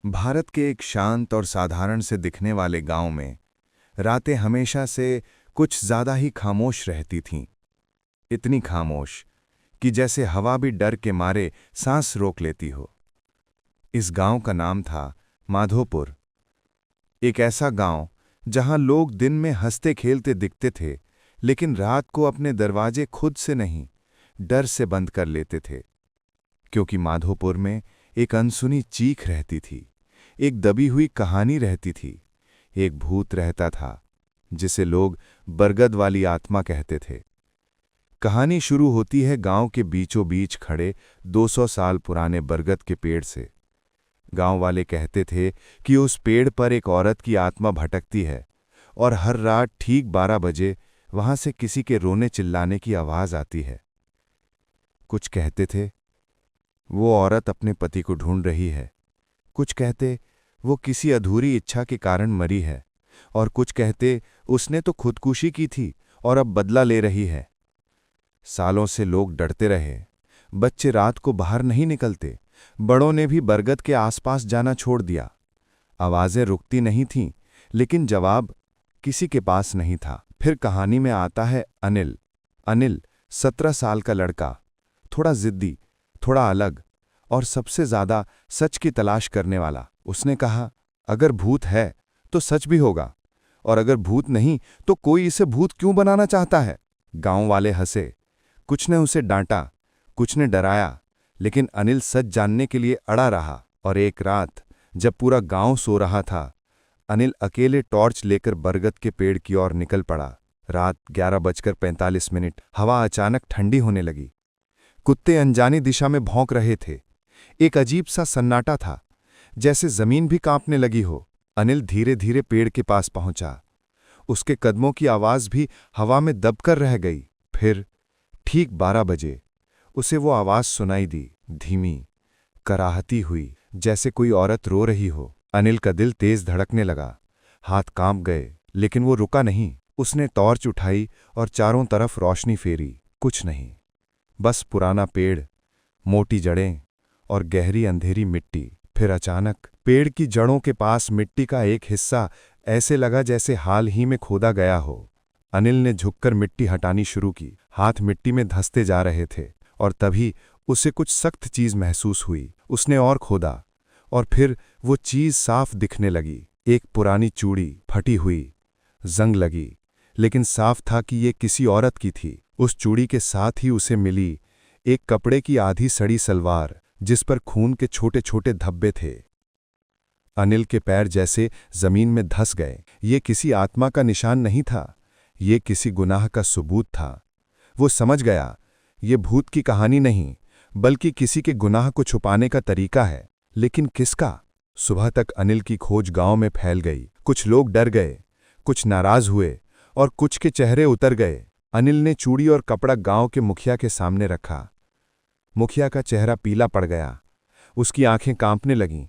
भारत के एक शांत और साधारण से दिखने वाले गांव में रातें हमेशा से कुछ ज्यादा ही खामोश रहती थीं। इतनी खामोश कि जैसे हवा भी डर के मारे सांस रोक लेती हो। इस गांव का नाम था माधोपुर। एक ऐसा गांव जहां लोग दिन में हंसते खेलते दिखते थे, लेकिन रात को अपने दरवाजे खुद से नहीं, डर से बंद कर लेते थे। क्योंकि माधोपुर में एक अनसुनी चीख रहती थी, एक दबी हुई कहानी रहती थी, एक भूत रहता था जिसे लोग बरगद वाली आत्मा कहते थे। कहानी शुरू होती है गांव के बीचों बीच खड़े 200 साल पुराने बरगद के पेड़ से। गांव वाले कहते थे कि उस पेड़ पर एक औरत की आत्मा भटकती है और हर रात ठीक 12 बजे वहां से किसी के रोने चिल्लाने की आवाज आती है। कुछ कहते थे वो औरत अपने पति को ढूंढ रही है, कुछ कहते वो किसी अधूरी इच्छा के कारण मरी है, और कुछ कहते उसने तो खुदकुशी की थी और अब बदला ले रही है। सालों से लोग डरते रहे, बच्चे रात को बाहर नहीं निकलते, बड़ों ने भी बरगद के आसपास जाना छोड़ दिया। आवाजें रुकती नहीं थीं, लेकिन जवाब किसी के पास नहीं था। फिर कहानी में आता है अनिल। अनिल 17 साल का लड़का, थोड़ा जिद्दी, थोड़ा अलग, और सबसे ज्यादा सच की तलाश करने वाला। उसने कहा, अगर भूत है तो सच भी होगा, और अगर भूत नहीं तो कोई इसे भूत क्यों बनाना चाहता है। गांव वाले हंसे, कुछ ने उसे डांटा, कुछ ने डराया, लेकिन अनिल सच जानने के लिए अड़ा रहा। और एक रात जब पूरा गांव सो रहा था, अनिल अकेले टॉर्च लेकर बरगद के पेड़ की ओर निकल पड़ा। रात 11:45। हवा अचानक ठंडी होने लगी। कुत्ते अनजानी दिशा में भौंक रहे थे। एक अजीब सा सन्नाटा था, जैसे जमीन भी कांपने लगी हो। अनिल धीरे धीरे पेड़ के पास पहुंचा। उसके कदमों की आवाज भी हवा में दबकर रह गई। फिर ठीक 12 बजे उसे वो आवाज सुनाई दी, धीमी, कराहती हुई, जैसे कोई औरत रो रही हो। अनिल का दिल तेज धड़कने लगा, हाथ कांप गए, लेकिन वो रुका नहीं। उसने टॉर्च उठाई और चारों तरफ रोशनी फेरी। कुछ नहीं, बस पुराना पेड़, मोटी जड़ें और गहरी अंधेरी मिट्टी। फिर अचानक पेड़ की जड़ों के पास मिट्टी का एक हिस्सा ऐसे लगा जैसे हाल ही में खोदा गया हो। अनिल ने झुककर मिट्टी हटानी शुरू की। हाथ मिट्टी में धंसते जा रहे थे, और तभी उसे कुछ सख्त चीज महसूस हुई। उसने और खोदा, और फिर वो चीज साफ दिखने लगी। एक पुरानी चूड़ी, फटी हुई, जंग लगी, लेकिन साफ था कि ये किसी औरत की थी। उस चूड़ी के साथ ही उसे मिली एक कपड़े की आधी सड़ी सलवार, जिस पर खून के छोटे छोटे धब्बे थे। अनिल के पैर जैसे जमीन में धंस गए। ये किसी आत्मा का निशान नहीं था, ये किसी गुनाह का सबूत था। वो समझ गया, ये भूत की कहानी नहीं, बल्कि किसी के गुनाह को छुपाने का तरीका है। लेकिन किसका? सुबह तक अनिल की खोज गांव में फैल गई। कुछ लोग डर गए, कुछ नाराज हुए, और कुछ के चेहरे उतर गए। अनिल ने चूड़ी और कपड़ा गांव के मुखिया के सामने रखा। मुखिया का चेहरा पीला पड़ गया, उसकी आंखें कांपने लगीं।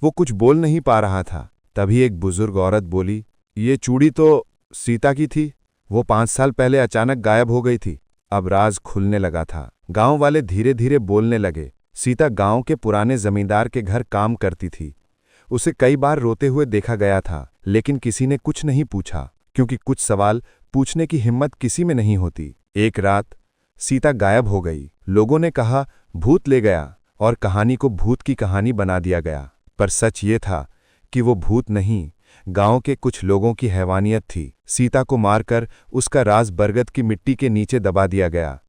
वो कुछ बोल नहीं पा रहा था। तभी एक बुजुर्ग औरत बोली, ये चूड़ी तो सीता की थी, वो 5 साल पहले अचानक गायब हो गई थी। अब राज खुलने लगा था। गांव वाले धीरे धीरे बोलने लगे। सीता गांव के पुराने जमींदार के घर काम करती थी। उसे कई बार रोते हुए देखा गया था, लेकिन किसी ने कुछ नहीं पूछा, क्योंकि कुछ सवाल पूछने की हिम्मत किसी में नहीं होती। एक रात सीता गायब हो गई। लोगों ने कहा भूत ले गया, और कहानी को भूत की कहानी बना दिया गया। पर सच ये था कि वो भूत नहीं, गांव के कुछ लोगों की हैवानियत थी। सीता को मारकर उसका राज बरगद की मिट्टी के नीचे दबा दिया गया,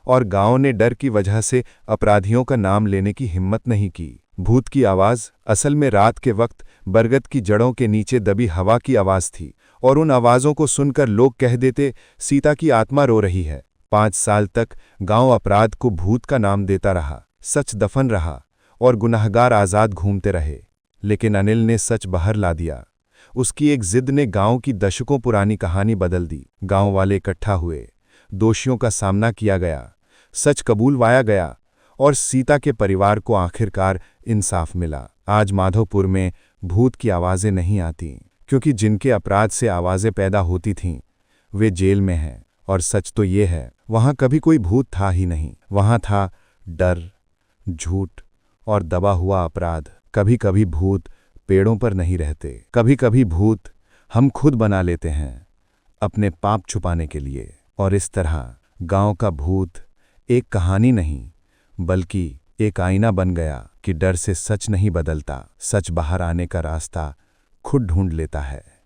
और गांव ने डर की वजह से अपराधियों का नाम लेने की हिम्मत नहीं की। भूत की आवाज असल में रात के वक्त बरगद की जड़ों के नीचे दबी हवा की आवाज थी, और उन आवाजों को सुनकर लोग कह देते, सीता की आत्मा रो रही है। 5 साल तक गांव अपराध को भूत का नाम देता रहा, सच दफन रहा, और गुनहगार आजाद घूमते रहे। लेकिन अनिल ने सच बाहर ला दिया। उसकी एक जिद ने गांव की दशकों पुरानी कहानी बदल दी। गांव वाले इकट्ठा हुए, दोषियों का सामना किया गया, सच कबूलवाया गया, और सीता के परिवार को आखिरकार इंसाफ मिला। आज माधोपुर में भूत की आवाजें नहीं आती, क्योंकि जिनके अपराध से आवाजें पैदा होती थीं वे जेल में हैं। और सच तो ये है, वहां कभी कोई भूत था ही नहीं। वहां था डर, झूठ और दबा हुआ अपराध। कभी कभी भूत पेड़ों पर नहीं रहते। कभी कभी भूत हम खुद बना लेते हैं, अपने पाप छुपाने के लिए। और इस तरह गांव का भूत एक कहानी नहीं, बल्कि एक आईना बन गया कि डर से सच नहीं बदलता, सच बाहर आने का रास्ता खुद ढूंढ लेता है।